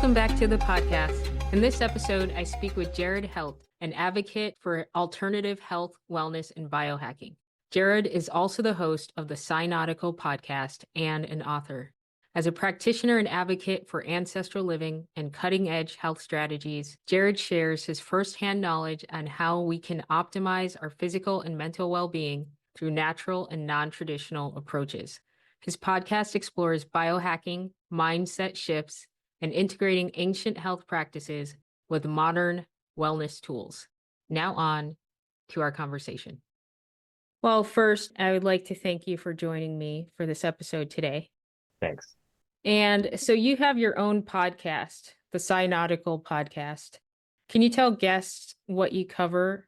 Welcome back to the podcast. In this episode, I speak with Jared Heldt, an advocate for alternative health, wellness, and biohacking. Jared is also the host of the Psynautical podcast and an author. As a practitioner and advocate for ancestral living and cutting-edge health strategies, Jared shares his firsthand knowledge on how we can optimize our physical and mental well-being through natural and non-traditional approaches. His podcast explores biohacking, mindset shifts, and integrating ancient health practices with modern wellness tools. Now on to our conversation. Well, first, I would like to thank you for joining me for this episode today. Thanks. And so you have your own podcast, the Psynautical podcast. Can you tell guests what you cover?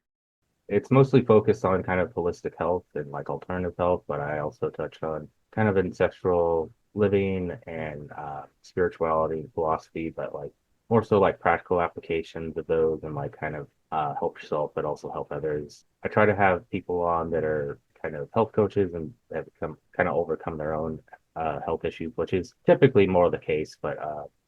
It's mostly focused on kind of holistic health and like alternative health, but I also touch on kind of ancestral living and spirituality and philosophy, but like more so like practical applications of those and like kind of help yourself, but also help others. I try to have people on that are kind of health coaches and have become kind of overcome their own health issues, which is typically more the case, but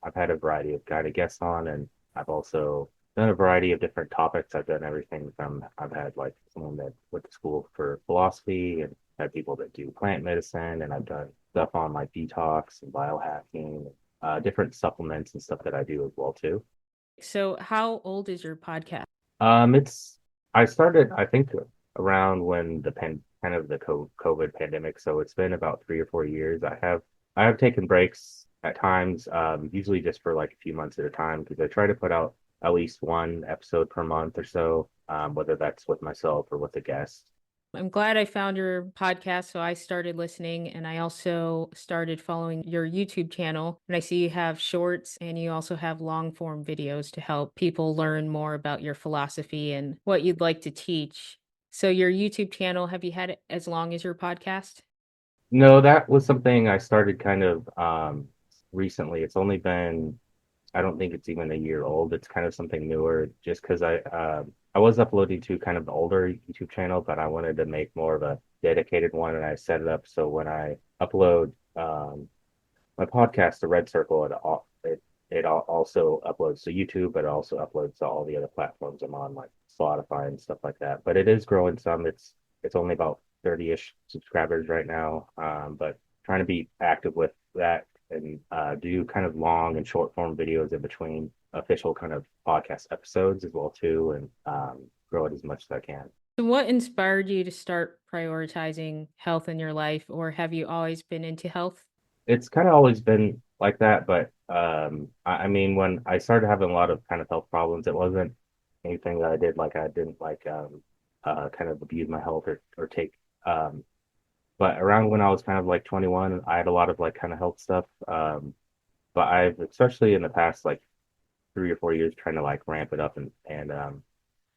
I've had a variety of kind of guests on, and I've also done a variety of different topics. I've done everything from I've had like someone that went to school for philosophy and had people that do plant medicine, and I've done stuff on like detox and biohacking, different supplements and stuff that I do as well too. So how old is your podcast? It's I started I think around when the kind of the COVID pandemic, so it's been about 3 or 4 years. I have taken breaks at times, usually just for like a few months at a time because I try to put out at least one episode per month or so, whether that's with myself or with a guest. I'm glad I found your podcast. So I started listening, and I also started following your YouTube channel. And I see you have shorts and you also have long form videos to help people learn more about your philosophy and what you'd like to teach. So, your YouTube channel, have you had it as long as your podcast? No, that was something I started kind of recently. It's only been, I don't think it's even a year old. It's kind of something newer just because I was uploading to kind of the older YouTube channel, but I wanted to make more of a dedicated one, and I set it up so when I upload my podcast, the Red Circle, it also uploads to YouTube, but it also uploads to all the other platforms I'm on, like Spotify and stuff like that. But it is growing some. It's only about 30-ish subscribers right now, but trying to be active with that and do kind of long and short form videos in between official kind of podcast episodes as well too, and grow it as much as I can. So what inspired you to start prioritizing health in your life, or have you always been into health? It's kind of always been like that, but I mean, when I started having a lot of kind of health problems, it wasn't anything that I did like I didn't like kind of abuse my health or take but around when I was kind of like 21, I had a lot of like kind of health stuff. But I've especially in the past like 3 or 4 years trying to like ramp it up and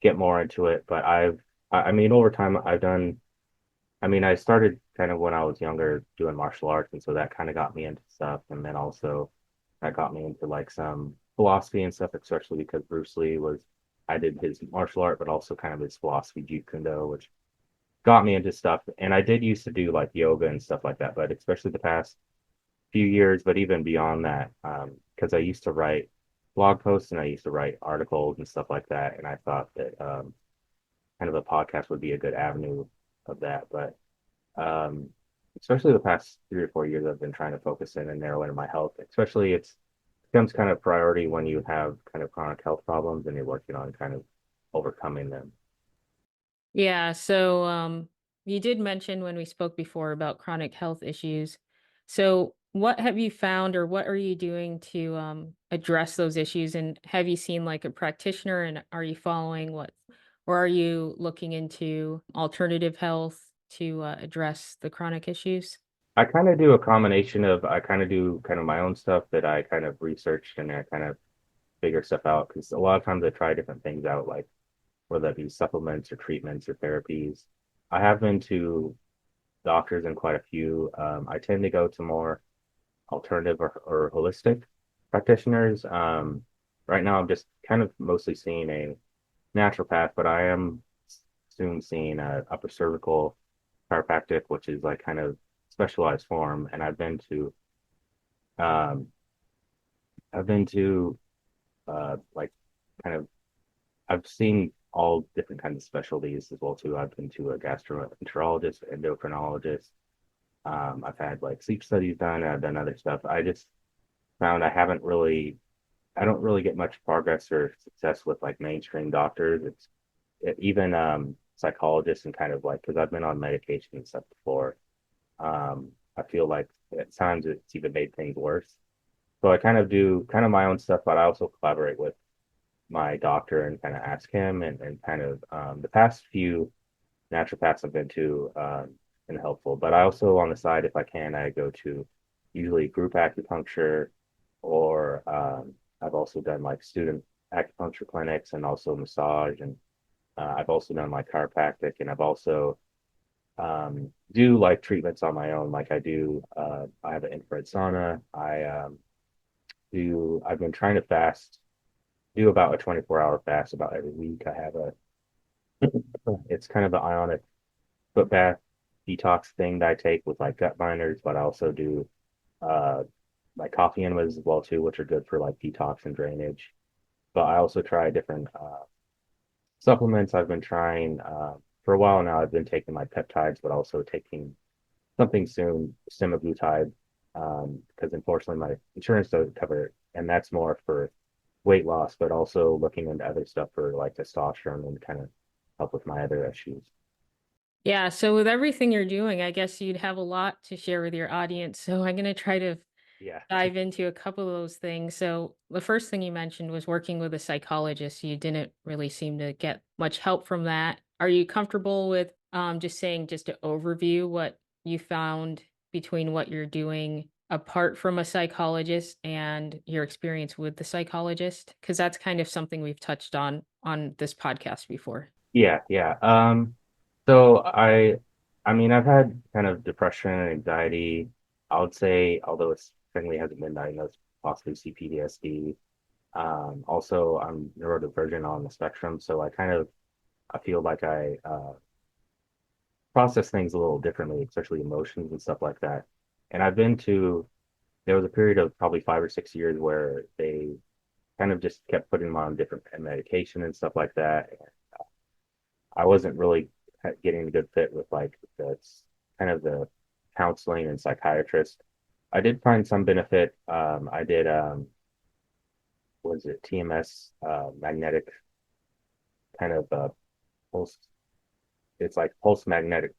get more into it. But I mean over time I've done I mean I started kind of when I was younger doing martial arts, and so that kind of got me into stuff, and then also that got me into like some philosophy and stuff, especially because Bruce Lee was I did his martial art, but also kind of his philosophy Jeet Kune Do, which got me into stuff. And I did used to do like yoga and stuff like that, but especially the past few years, but even beyond that, because I used to write blog posts and I used to write articles and stuff like that. And I thought that kind of a podcast would be a good avenue of that. But um, especially the past 3 or 4 years, I've been trying to focus in and narrow in my health, especially it's becomes kind of priority when you have kind of chronic health problems and you're working on kind of overcoming them. Yeah, so you did mention when we spoke before about chronic health issues. So what have you found or what are you doing to address those issues? And have you seen like a practitioner and are you following what, or are you looking into alternative health to address the chronic issues? I kind of do a combination of I kind of do kind of my own stuff that I kind of researched and I kind of figure stuff out because a lot of times I try different things out, like whether that be supplements or treatments or therapies. I have been to doctors and quite a few. I tend to go to more alternative or holistic practitioners. Right now, I'm just kind of mostly seeing a naturopath, but I am soon seeing a upper cervical chiropractic, which is like kind of specialized form. And um, I've been to like kind of I've seen all different kinds of specialties as well too. I've been to a gastroenterologist, endocrinologist. I've had like sleep studies done. I've done other stuff. I just found I don't really get much progress or success with like mainstream doctors. Even psychologists and kind of like because I've been on medication and stuff before. I feel like at times it's even made things worse. So I kind of do kind of my own stuff, but I also collaborate with my doctor and kind of ask him and kind of the past few naturopaths I've been to been helpful. But I also on the side, if I can, I go to usually group acupuncture or I've also done like student acupuncture clinics and also massage and I've also done like chiropractic and I've also do like treatments on my own. Like I have an infrared sauna. I've been trying to do about a 24-hour fast about every week. I have it's kind of an ionic foot bath detox thing that I take with like gut binders, but I also do uh, like coffee enemas as well too, which are good for like detox and drainage. But I also try different supplements. I've been trying for a while now. I've been taking my peptides, but also taking something soon, semaglutide, because unfortunately my insurance doesn't cover it, and that's more for weight loss, but also looking into other stuff for like testosterone and kind of help with my other issues. Yeah, so with everything you're doing, I guess you'd have a lot to share with your audience. So I'm going to try to Yeah. dive into a couple of those things. So the first thing you mentioned was working with a psychologist. You didn't really seem to get much help from that. Are you comfortable with just saying just to overview what you found between what you're doing apart from a psychologist and your experience with the psychologist? Because that's kind of something we've touched on this podcast before. Yeah, yeah. So I mean, I've had kind of depression and anxiety. I would say, although it's technically hasn't been diagnosed, possibly CPTSD. Also, I'm neurodivergent on the spectrum, so I feel like I process things a little differently, especially emotions and stuff like that. And there was a period of probably 5 or 6 years where they kind of just kept putting them on different medication and stuff like that. I wasn't really getting a good fit with like the counseling and psychiatrist. I did find some benefit. I did was it TMS magnetic kind of pulse. It's like pulse magnetic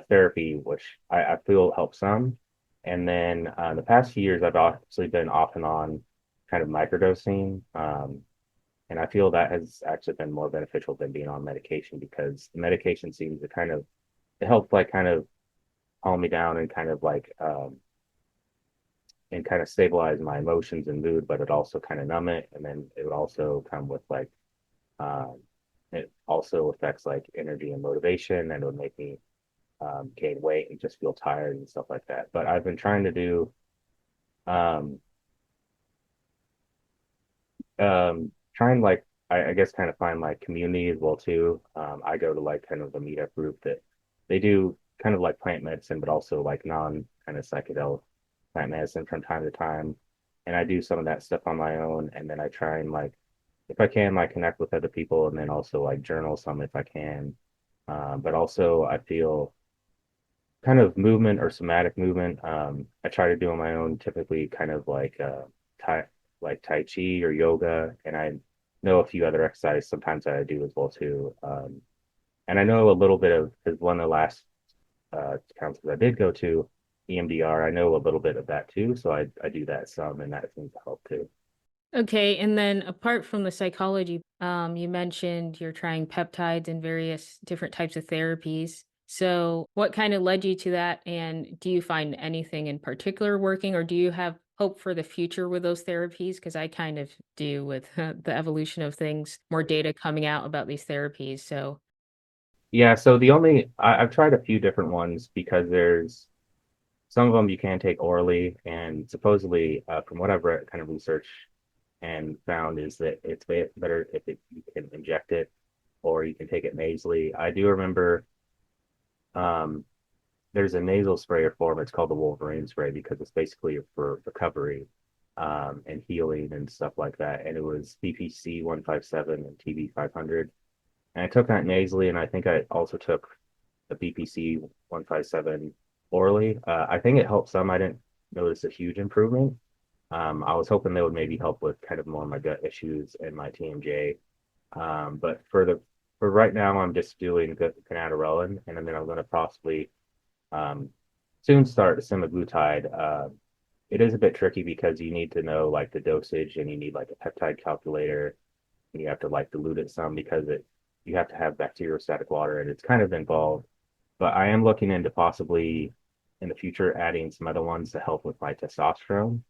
therapy, which I feel helps some. And then the past few years, I've actually been off and on kind of microdosing. And I feel that has actually been more beneficial than being on medication because the medication seems to it helps like kind of calm me down and kind of stabilize my emotions and mood, but it also kind of numb it. And then it would also come with um, it also affects like energy and motivation and it would make me gain weight and just feel tired and stuff like that. But I've been trying to do um, trying like I guess kind of find like community as well too. I go to like kind of a meetup group that they do kind of like plant medicine, but also like non kind of psychedelic plant medicine from time to time. And I do some of that stuff on my own, and then I try and like if I can like connect with other people, and then also like journal some if I can. But also I feel kind of movement or somatic movement. I try to do on my own, typically kind of tai tai chi or yoga, and I know a few other exercises sometimes that I do as well too. And I know a little bit of because one of the last counselors I did go to, EMDR, I know a little bit of that too, so I do that some, and that seems to help too. Okay, and then apart from the psychology, you mentioned you're trying peptides and various different types of therapies. So, what kind of led you to that? And do you find anything in particular working, or do you have hope for the future with those therapies? Because I kind of do with the evolution of things, more data coming out about these therapies. So, Yeah, so I've tried a few different ones because there's some of them you can take orally, and supposedly, from what I've read, kind of research and found is that it's better if you can inject it or you can take it nasally. I do remember um, there's a nasal spray form. It's called the Wolverine spray because it's basically for recovery. and healing and stuff like that. And it was BPC 157 and TB 500. And I took that nasally, and I think I also took the BPC 157 orally. I think it helped some. I didn't notice a huge improvement. I was hoping they would maybe help with kind of more of my gut issues and my TMJ. But for right now, I'm just doing ganadarelin, and then I'm going to possibly um, soon start semaglutide. It is a bit tricky because you need to know like the dosage, and you need like a peptide calculator, and you have to like dilute it some because it you have to have bacteriostatic water, and it's kind of involved. But I am looking into possibly in the future adding some other ones to help with my testosterone.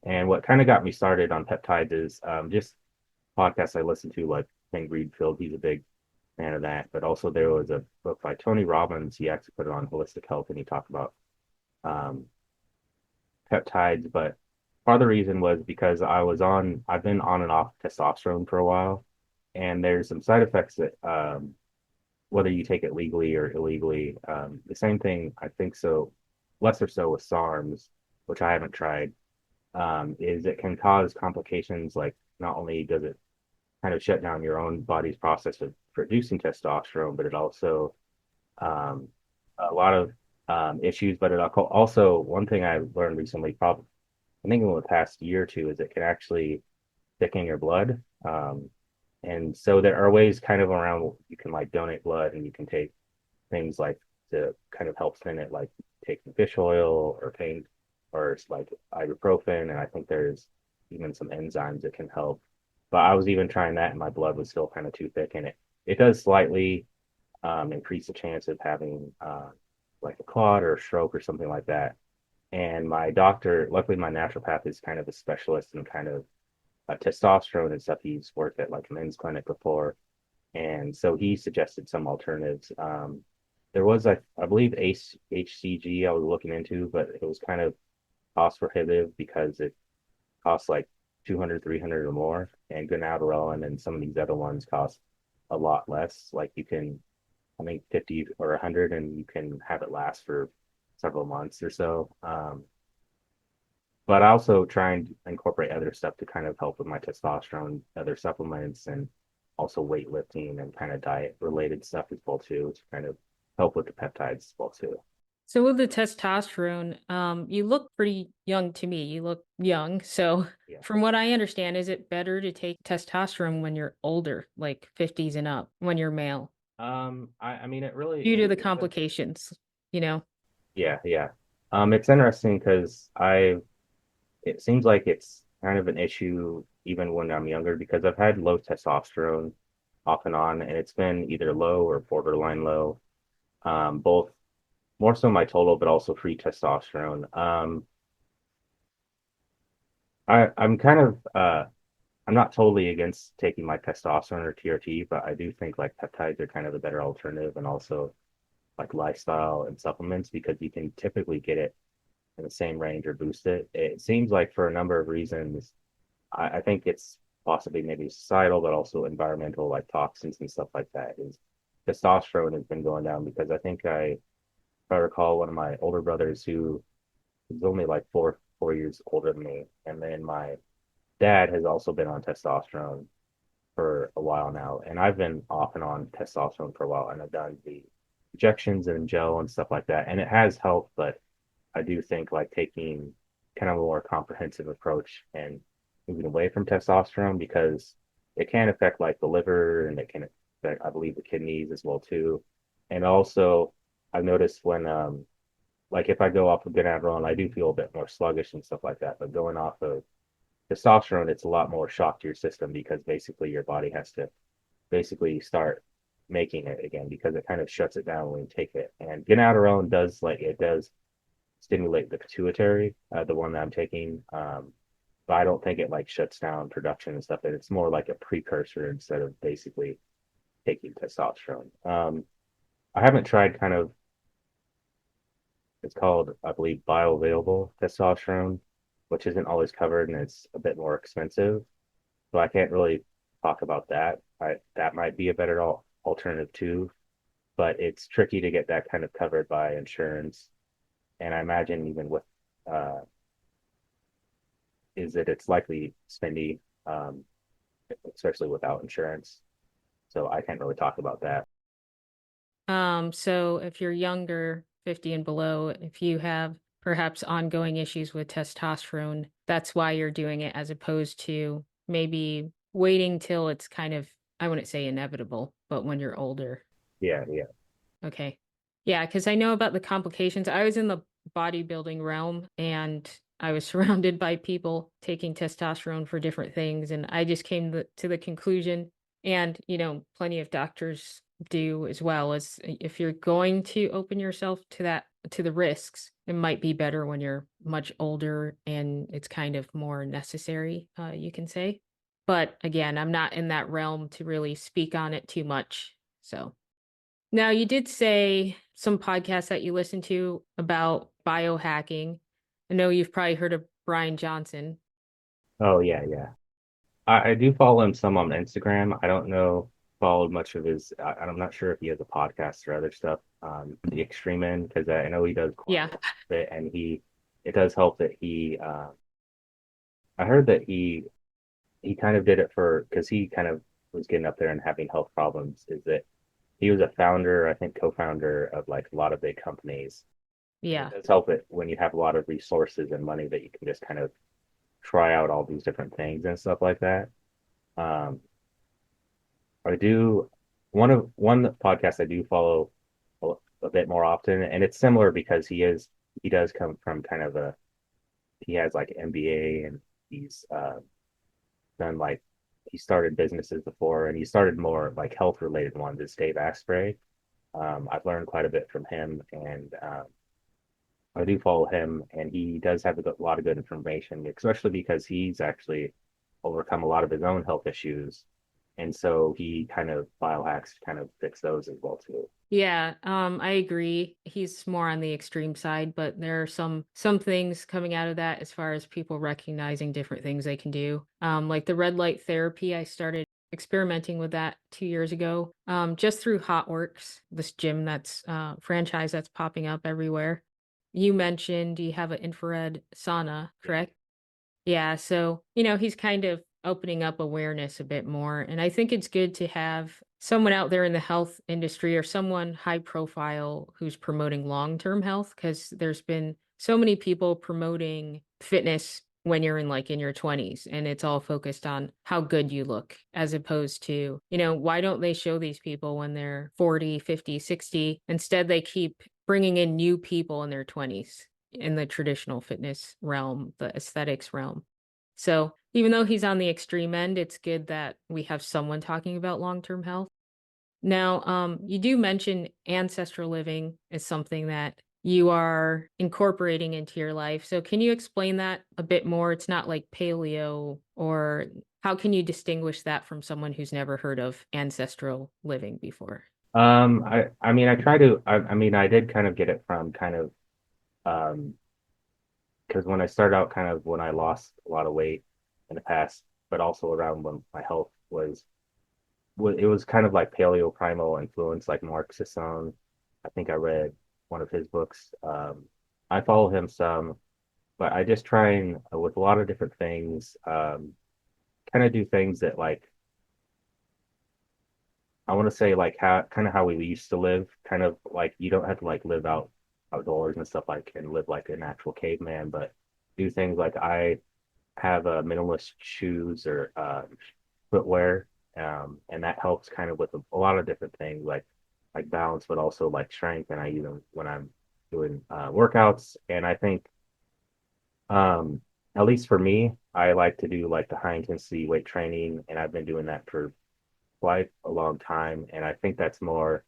And what kind of got me started on peptides is just podcasts I listen to, like Ken Greenfield. He's a big fan of that. But also there was a book by Tony Robbins. He actually put it on holistic health, and he talked about um, peptides. But part of the reason was because I've been on and off testosterone for a while, and there's some side effects that whether you take it legally or illegally, the same thing I think so, less or so with SARMs, which I haven't tried, is it can cause complications like not only does it kind of shut down your own body's process of producing testosterone, but it also um, a lot of issues. But it also one thing I learned recently, probably I think in the past year or two, is it can actually thicken your blood. And so there are ways kind of around you can like donate blood, and you can take things like to kind of help thin it, like taking fish oil or pain or it's like ibuprofen. And I think there's even some enzymes that can help. But I was even trying that, and my blood was still kind of too thick, and it does slightly increase the chance of having like a clot or a stroke or something like that. And my doctor, luckily, my naturopath is kind of a specialist in kind of testosterone and stuff. He's worked at like a men's clinic before, and so he suggested some alternatives. There was, I believe, HCG I was looking into, but it was kind of cost prohibitive because it costs like 200, 300 or more. And Gonadorelin and some of these other ones cost a lot less. Like you can, I think 50 or 100, and you can have it last for several months or so. But I also try and incorporate other stuff to kind of help with my testosterone, other supplements, and also weightlifting and kind of diet related stuff as well too, to kind of help with the peptides as well too. So with the testosterone, you look pretty young to me. You look young. So Yeah. from what I understand, is it better to take testosterone when you're older, like 50s and up, when you're male, I mean, it really, due to the it's a, complications, you know? yeah, yeah. It's interesting because it seems like it's kind of an issue even when I'm younger because I've had low testosterone off and on, and it's been either low or borderline low. Both more so my total, but also free testosterone. I'm kind of I'm not totally against taking my testosterone or TRT, but I do think like peptides are kind of a better alternative, and also like lifestyle and supplements because you can typically get it in the same range or boost it. It seems like for a number of reasons, I think it's possibly maybe societal, but also environmental, like toxins and stuff like that. Is testosterone has been going down because I think if I recall, one of my older brothers who is only like four years older than me, and then my dad has also been on testosterone for a while now, and I've been off and on testosterone for a while, and I've done the injections and gel and stuff like that, and it has helped, but I do think like taking kind of a more comprehensive approach and moving away from testosterone because it can affect like the liver, and it can affect, I believe, the kidneys as well too. And also, I've noticed when like if I go off of Benadryl, I do feel a bit more sluggish and stuff like that. But going off of testosterone, it's a lot more shock to your system because basically your body has to basically start making it again because it kind of shuts it down when you take it. And Benadryl does like it does stimulate the pituitary, the one that I'm taking. But I don't think it like shuts down production and stuff. It's more like a precursor instead of basically taking testosterone. I haven't tried kind of it's called, I believe, bioavailable testosterone, which isn't always covered and it's a bit more expensive. So I can't really talk about that. That might be a better alternative too, but it's tricky to get that kind of covered by insurance. And I imagine even with uh, is that it's likely spendy, especially without insurance. So I can't really talk about that. So if you're younger, 50 and below, if you have perhaps ongoing issues with testosterone, that's why you're doing it as opposed to maybe waiting till it's kind of, I wouldn't say inevitable, but when you're older. Yeah, yeah, Okay. Yeah, because I know about the complications. I was in the bodybuilding realm and I was surrounded by people taking testosterone for different things. And I just came to the conclusion, and, plenty of doctors do as well, as if you're going to open yourself to to the risks, it might be better when you're much older and it's kind of more necessary, you can say. But again, I'm not in that realm to really speak on it too much. So. Now, you did say some podcasts that you listen to about biohacking. I know you've probably heard of Brian Johnson. oh yeah, yeah. I do follow him some on Instagram. I don't know followed much of his. I'm not sure if he has a podcast or other stuff. The extreme end, because I know he does quite Yeah. a bit, and it does help that he. I heard that he kind of did it for because he kind of was getting up there and having health problems. Is that he was a founder, I think, co-founder of like a lot of big companies, and it Yeah. does help it when you have a lot of resources and money that you can just kind of try out all these different things and stuff like that. Um, I do one podcast I do follow a bit more often, and it's similar because he does come from kind of a he has like MBA and he's done like he started businesses before and he started more like health related ones. It's Dave Asprey. I've learned quite a bit from him, and I do follow him, and he does have a lot of good information, especially because he's actually overcome a lot of his own health issues, and so he kind of biohacks to kind of fix those as well too. Yeah, I agree. He's more on the extreme side, but there are some things coming out of that as far as people recognizing different things they can do. Like the red light therapy, I started experimenting with that 2 years ago. Just through Hotworks, this gym that's franchise that's popping up everywhere. You mentioned you have an infrared sauna, Yeah. correct? Yeah, so, he's kind of opening up awareness a bit more. And I think it's good to have someone out there in the health industry or someone high profile who's promoting long-term health, because there's been so many people promoting fitness when you're in your 20s, and it's all focused on how good you look, as opposed to, why don't they show these people when they're 40, 50, 60? Instead, they keep bringing in new people in their 20s in the traditional fitness realm, the aesthetics realm. So even though he's on the extreme end, it's good that we have someone talking about long-term health. Now, you do mention ancestral living is something that you are incorporating into your life. So can you explain that a bit more? It's not like paleo, or how can you distinguish that from someone who's never heard of ancestral living before? I mean, I mean, I did kind of get it from kind of, um, because when I started out, kind of when I lost a lot of weight in the past, but also around when my health it was kind of like paleo primal influence, like Mark Sisson. I think I read one of his books. I follow him some, but I just try and with a lot of different things, kind of do things that like I want to say like how kind of how we used to live, kind of like you don't have to like live outdoors and stuff like and live like a natural caveman, but do things like I have minimalist shoes or footwear, and that helps kind of with a lot of different things like balance, but also like strength. And I use them when I'm doing workouts. And I think, um, at least for me, I like to do like the high intensity weight training, and I've been doing that for quite a long time. And I think that's more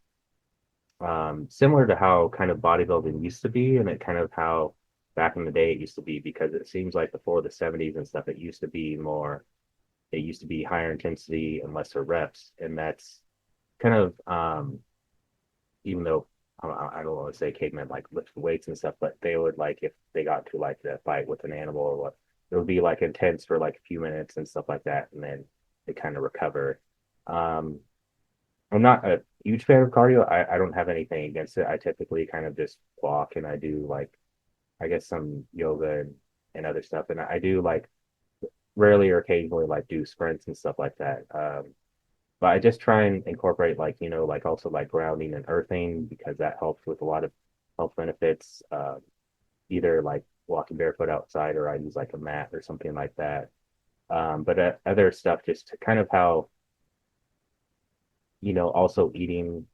similar to how kind of bodybuilding used to be, and it kind of how back in the day it used to be, because it seems like before the 70s and stuff, it used to be higher intensity and lesser reps. And that's kind of, even though I don't want to say cavemen like lift weights and stuff, but they would like, if they got to like a fight with an animal or what, it would be like intense for like a few minutes and stuff like that. And then they kind of recover. Um, I'm not a huge fan of cardio. I don't have anything against it. I typically kind of just walk, and I do like, I guess some yoga and other stuff. And I do like rarely or occasionally like do sprints and stuff like that. But I just try and incorporate like, like also like grounding and earthing because that helps with a lot of health benefits. Either like walking barefoot outside or I use like a mat or something like that. But other stuff just to kind of how, also eating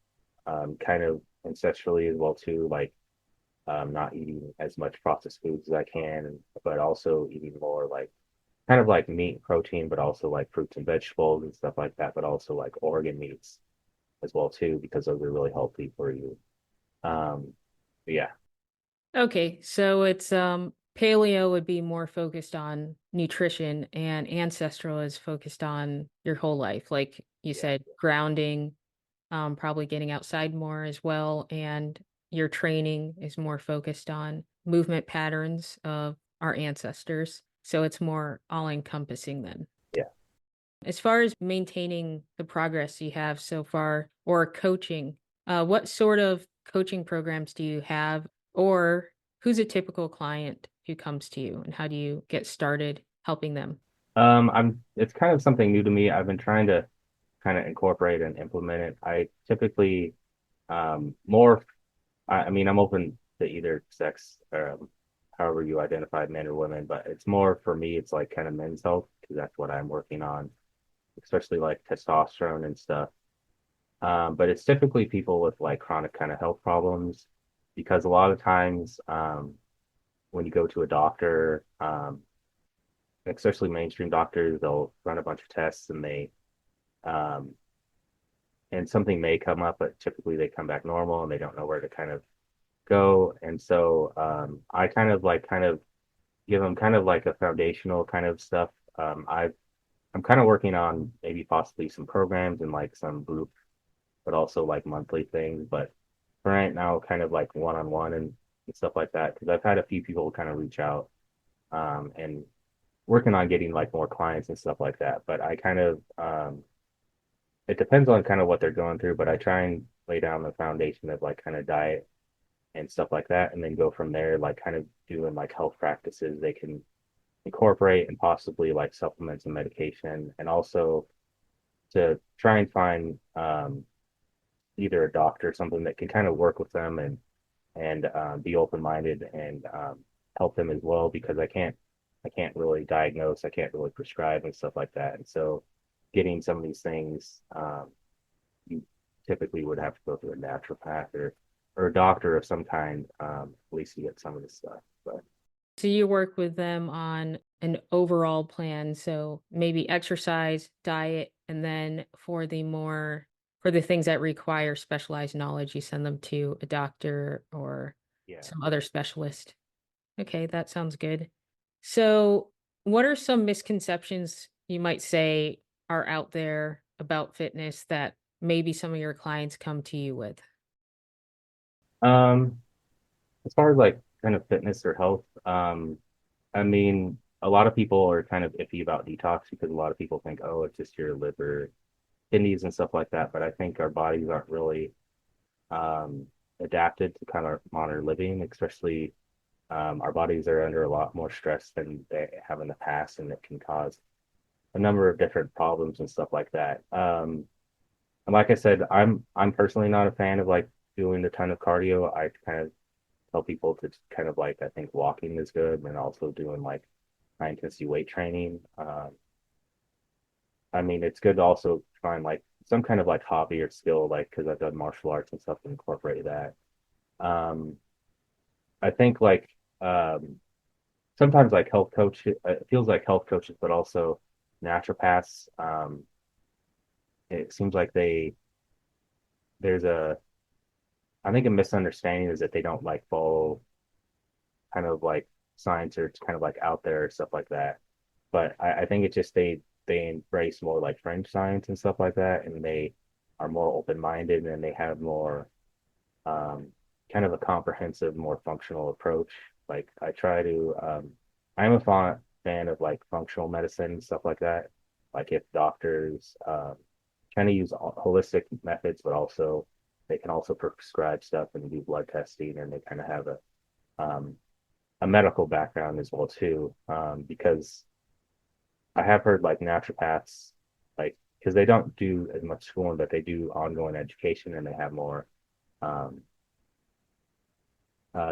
kind of ancestrally as well too, like not eating as much processed foods as I can, but also eating more like kind of like meat, protein, but also like fruits and vegetables and stuff like that, but also like organ meats as well too, because those are really healthy for you. Um, yeah, Okay, so it's paleo would be more focused on nutrition and ancestral is focused on your whole life. Like you yeah, said, grounding, probably getting outside more as well, and your training is more focused on movement patterns of our ancestors. So it's more all encompassing then. yeah. As far as maintaining the progress you have so far or coaching, what sort of coaching programs do you have, or who's a typical client who comes to you, and how do you get started helping them? It's kind of something new to me. I've been trying to kind of incorporate and implement it. I typically more I mean, I'm open to either sex, however you identify, men or women, but it's more for me, it's like kind of men's health because that's what I'm working on, especially like testosterone and stuff. But it's typically people with like chronic kind of health problems because a lot of times when you go to a doctor, especially mainstream doctors, they'll run a bunch of tests um, and something may come up, but typically they come back normal and they don't know where to kind of go. And so I kind of give them kind of like a foundational kind of stuff. I'm kind of working on maybe possibly some programs and like some group, but also like monthly things. But for right now, kind of like one-on-one and stuff like that. Because I've had a few people kind of reach out and working on getting like more clients and stuff like that. But I kind of it depends on kind of what they're going through, but I try and lay down the foundation of like kind of diet and stuff like that, and then go from there, like kind of doing like health practices they can incorporate and possibly like supplements and medication, and also to try and find either a doctor or something that can kind of work with them and be open minded and help them as well because I can't really diagnose, I can't really prescribe and stuff like that, and so getting some of these things you typically would have to go through a naturopath or a doctor of some kind, at least to get some of this stuff. But So you work with them on an overall plan, so maybe exercise, diet, and then for the things that require specialized knowledge, you send them to a doctor or yeah. some other specialist. Okay, that sounds good. So, what are some misconceptions you might say are out there about fitness that maybe some of your clients come to you with? Um, as far as like kind of fitness or health, I mean, a lot of people are kind of iffy about detox because a lot of people think, oh, it's just your liver, kidneys, and stuff like that. But I think our bodies aren't really um, adapted to kind of modern living, especially our bodies are under a lot more stress than they have in the past, and it can cause a number of different problems and stuff like that. And like I said, I'm personally not a fan of like doing a ton of cardio. I kind of tell people to kind of like I think walking is good, and also doing like high intensity weight training. I mean, it's good to also find like some kind of like hobby or skill, like because I've done martial arts and stuff and incorporate that. Um, I think like sometimes like health coach, it feels like health coaches, but also naturopaths. It seems like there's I think a misunderstanding is that they don't like follow kind of like science or it's kind of like out there or stuff like that. But I think it's just they embrace more like French science and stuff like that, and they are more open minded and they have more um, kind of a comprehensive, more functional approach. Like I try to, I'm a fan of like functional medicine and stuff like that. Like if doctors kind of use holistic methods, but also they can also prescribe stuff and do blood testing, and they kind of have um, a medical background as well too, because I have heard like naturopaths, like, because they don't do as much schooling, but they do ongoing education and they have more, um,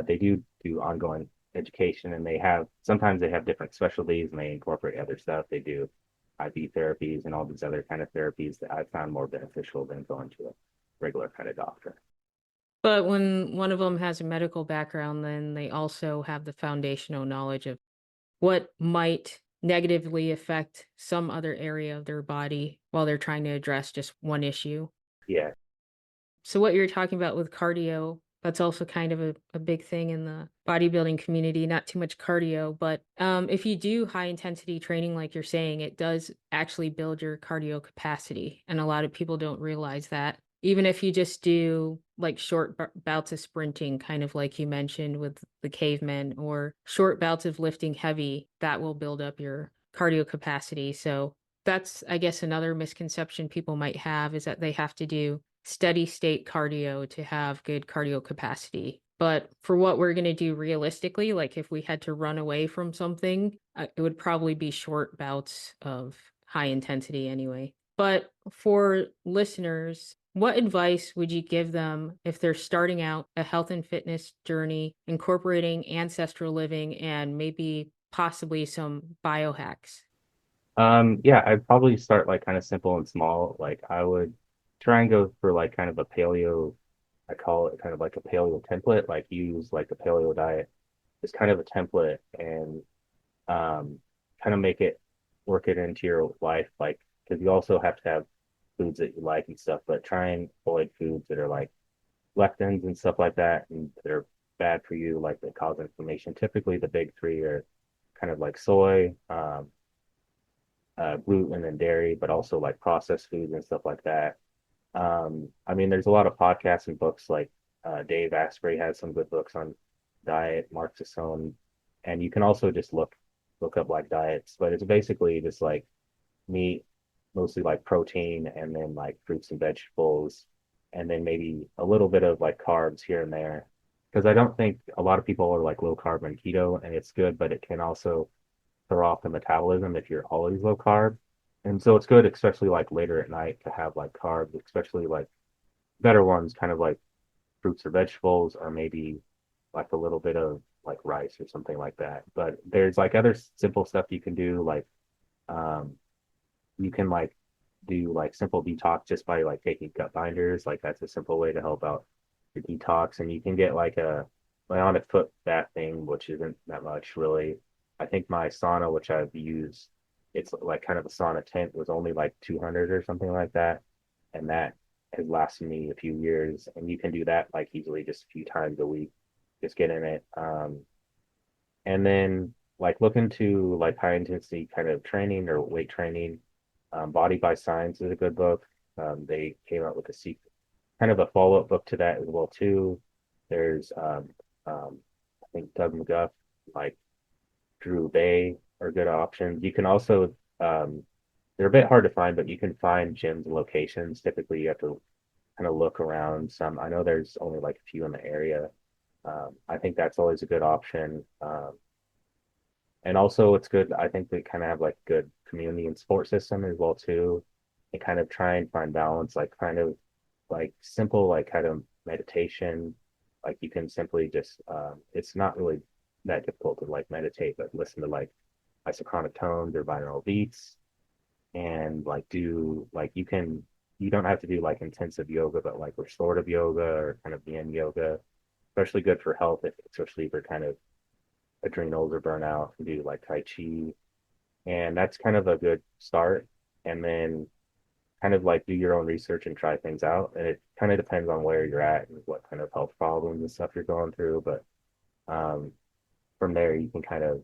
they do ongoing education and sometimes they have different specialties and they incorporate other stuff. They do IV therapies and all these other kind of therapies that I found more beneficial than going to a regular kind of doctor. But when one of them has a medical background, then they also have the foundational knowledge of what might negatively affect some other area of their body while they're trying to address just one issue. Yeah. So what you're talking about with cardio, that's also kind of a big thing in the bodybuilding community, not too much cardio, but if you do high intensity training, like you're saying, it does actually build your cardio capacity. And a lot of people don't realize that. Even if you just do like short bouts of sprinting, kind of like you mentioned with the cavemen, or short bouts of lifting heavy, that will build up your cardio capacity. So that's, I guess, another misconception people might have is that they have to do steady state cardio to have good cardio capacity. But for what we're going to do realistically, like if we had to run away from something, it would probably be short bouts of high intensity anyway. But for listeners, what advice would you give them if they're starting out a health and fitness journey, incorporating ancestral living and maybe possibly some biohacks? Yeah, I'd probably start like kind of simple and small. Like I would try and go for like kind of a paleo, I call it kind of like a paleo template, like use like the paleo diet as kind of a template and um kind of make it work it into your life, like because you also have to have foods that you like and stuff, but try and avoid foods that are like lectins and stuff like that and they're bad for you, like they cause inflammation. Typically the big three are kind of like soy, gluten and dairy, but also like processed foods and stuff like that. I mean, there's a lot of podcasts and books like Dave Asprey has some good books on diet, Mark Sisson, and you can also just look up like diets, but it's basically just like meat, mostly like protein, and then like fruits and vegetables, and then maybe a little bit of like carbs here and there. Because I don't think a lot of people are like low carb and keto, and it's good, but it can also throw off the metabolism if you're always low carb. And so it's good, especially like later at night, to have like carbs, especially like better ones, kind of like fruits or vegetables, or maybe like a little bit of like rice or something like that. But there's like other simple stuff you can do, like um, you can like do like simple detox just by like taking gut binders. Like that's a simple way to help out your detox. And you can get like a bionic foot bath thing, which isn't that much really. I think my sauna, which I've used, it's like kind of a sauna tent, was only like 200 or something like that. And that has lasted me a few years. And you can do that like easily just a few times a week. Just get in it. And then like look into like high intensity kind of training or weight training. Body by Science is a good book. They came out with a kind of a follow-up book to that as well too. There's um, I think Doug McGuff, like Drew Bay are good options. You can also they're a bit hard to find, but you can find gyms and locations. Typically, you have to kind of look around some. I know there's only like a few in the area. I think that's always a good option. And also it's good, I think they kind of have like good community and support system as well too. And kind of try and find balance, like kind of like simple, like kind of meditation. Like you can simply just it's not really that difficult to like meditate, but listen to like isochronic tones or binaural beats and like do like you don't have to do like intensive yoga, but like restorative yoga or kind of yin yoga, especially good for health, especially for kind of adrenals are burnout and do like Tai Chi. And that's kind of a good start. And then kind of like do your own research and try things out. And it kind of depends on where you're at and what kind of health problems and stuff you're going through. But um, from there, you can kind of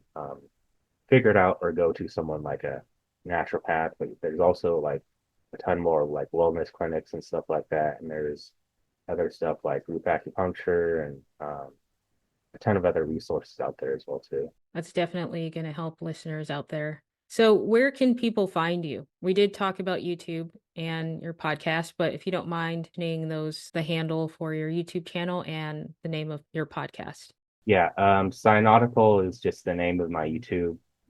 figure it out or go to someone like a naturopath. But there's also like a ton more like wellness clinics and stuff like that. And there's other stuff like group acupuncture and a ton of other resources out there as well too. That's definitely going to help listeners out there. So, where can people find you? We did talk about YouTube and your podcast, but if you don't mind naming the handle for your YouTube channel and the name of your podcast. Yeah, Psynautical is just the name of my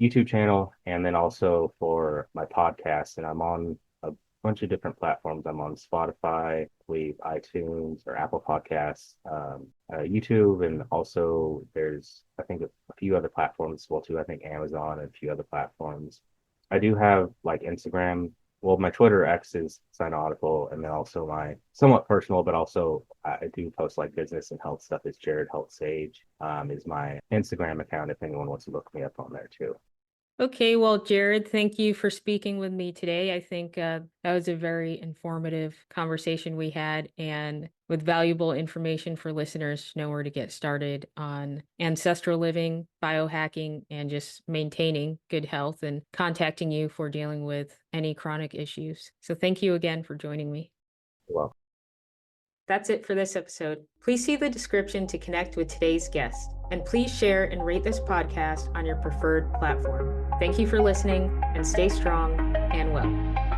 YouTube channel, and then also for my podcast. And I'm on a bunch of different platforms. I'm on Spotify, I believe iTunes or Apple Podcasts, YouTube, and also there's I think a few other platforms as well too. I think Amazon and a few other platforms. I do have like Instagram. Well, my Twitter X is Psynautical, and then also my somewhat personal, but also I do post like business and health stuff. Is Jared Heldt Sage is my Instagram account if anyone wants to look me up on there too. Okay, well, Jared, thank you for speaking with me today. I think that was a very informative conversation we had, and with valuable information for listeners to know where to get started on ancestral living, biohacking, and just maintaining good health and contacting you for dealing with any chronic issues. So thank you again for joining me. Well, That's it for this episode. Please see the description to connect with today's guest, and please share and rate this podcast on your preferred platform. Thank you for listening, and stay strong and well.